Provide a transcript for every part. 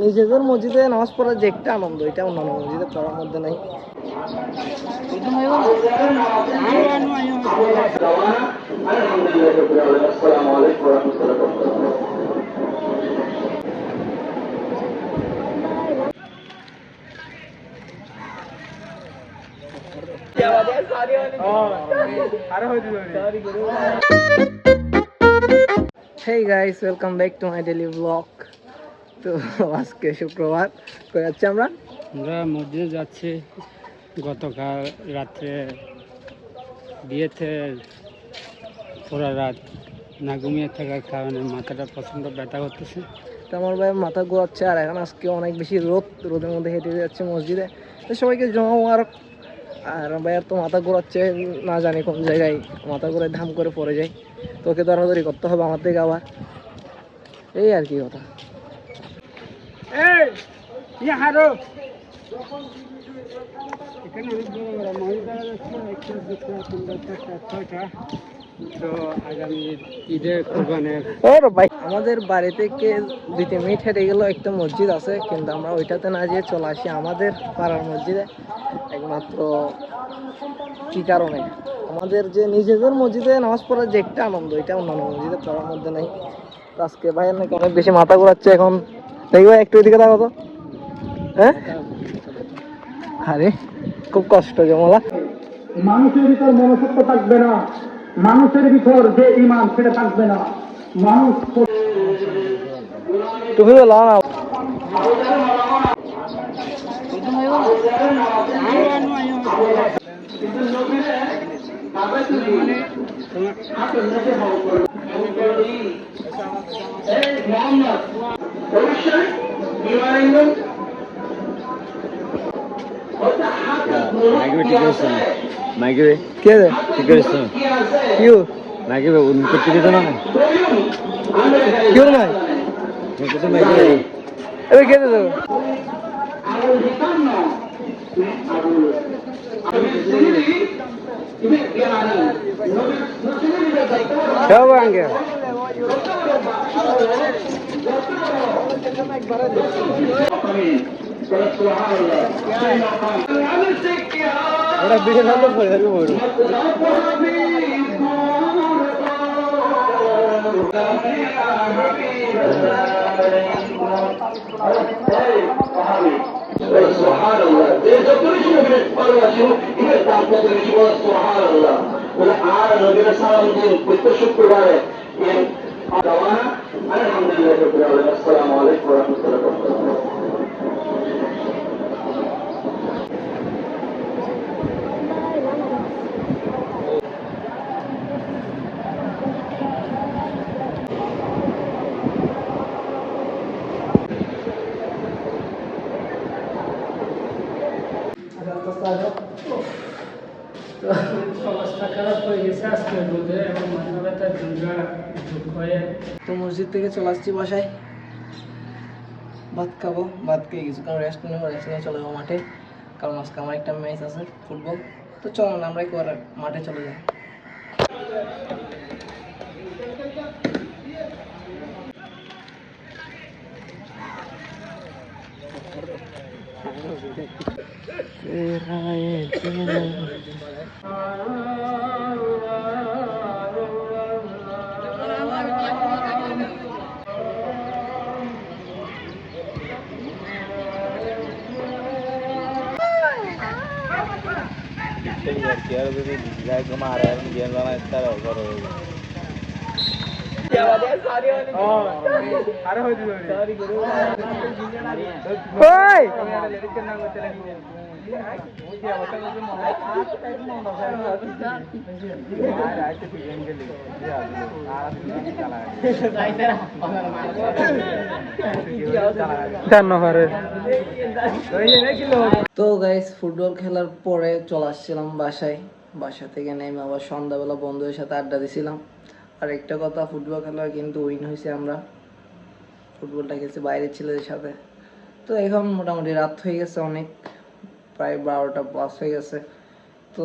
নিজেদের মসজিদে নামাজ পড়ার যে একটা আনন্দ, এটা অন্যান্য মসজিদে পড়ার মধ্যে নাই। Hey guys, welcome back to my daily vlog. তো আজকে শুক্রবার করে যাচ্ছি আমরা মসজিদে যাচ্ছি। গতকাল রাত্রে বিয়েতে পুরা রাত না ঘুমিয়ে থাকার কারণে মাথাটা প্রচণ্ড ব্যথা করতেছে। তো আমার ভাই মাথা ঘোরাচ্ছে, আর এখন আজকে অনেক বেশি রোদের মধ্যে হেঁটে যাচ্ছে মসজিদে। তো সবাইকে জমা হওয়ার, আর ভাইয়ার তো মাথা ঘোরাচ্ছে, না জানি কোন জায়গায় মাথা ঘুরে ধাম করে পড়ে যায়। তো ওকে দরাদরি করতে হবে আমার থেকে আবার, এই আর কি কথা। তো আগামী ঈদে কোরবানের আমাদের বাড়ি থেকে 2-3 মিনিট হেঁটে গেলেও একটা মসজিদ আছে, কিন্তু আমরা ওইটাতে না যেয়ে চলে আসি আমাদের পাড়ার মসজিদে। একমাত্র কি কারণে, আমাদের যে নিজেদের মসজিদে নামাজ পড়ার যে একটা আনন্দ, এটা অন্যান্য মসজিদে পড়ার মধ্যে নাই। তো আজকে ভাইয়ের নাকি অনেক বেশি মাথা ঘোরাচ্ছে। এখন দেখবে একটু এদিকে দেখো তো, হ্যাঁ আরে খুব কষ্ট জমলা। মানুষের ভিতর মনসত্ব থাকবে না, মানুষের ভিতর যে ইমান সেটা থাকবে না। মানুষ তুমি বলো না শুক্রবারে আলহামদুলিল্লাহ। আসসালামু আলাইকুম ওয়া রাহমাতুল্লাহি ওয়া বারাকাতুহু। অবস্থা খারাপ হয়ে গেছে আজকের রোদে এবং মাথা ব্যথা তো মসজিদ থেকে চলে আসছি বাসায়, ভাত খাবো, ভাত খেয়ে কিছুক্ষণ রেস্ট নেবো, রেস্ট নিয়ে চলে যাবো মাঠে, কারণ আজকে আমার একটা ম্যাচ আছে ফুটবল। তো চলো না আমরা একবার মাঠে চলে যাই। তো গাইস, ফুটবল খেলার পরে চলে আসছিলাম বাসায়। বাসা থেকে নেমে আবার সন্ধ্যাবেলা বন্ধুদের সাথে আড্ডা দিছিলাম। আর একটা কথা, ফুটবল খেলা কিন্তু উইন হয়েছে আমরা, ফুটবলটা খেলছি বাইরের ছেলেদের সাথে। তো এখন মোটামুটি রাত হয়ে গেছে অনেক, প্রায় 12টা প্লাস হয়ে গেছে। তো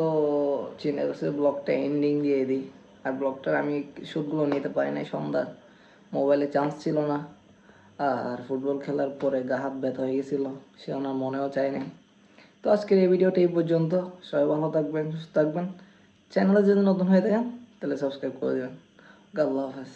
চিন্তা করছি ব্লগটা এন্ডিং দিয়ে দিই। আর ব্লগটার আমি শ্যুটগুলো নিতে পারি নাই, সন্ধ্যার মোবাইলে চান্স ছিল না। আর ফুটবল খেলার পরে গা হাত ব্যথা হয়ে গেছিলো, সে ওনার মনেও চায় নাই। তো আজকের এই ভিডিওটা এই পর্যন্ত। সবাই ভালো থাকবেন, সুস্থ থাকবেন। চ্যানেলে যদি নতুন হয়ে থাকেন তাহলে সাবস্ক্রাইব করে দেবেন। আল্লাহ হাফেজ।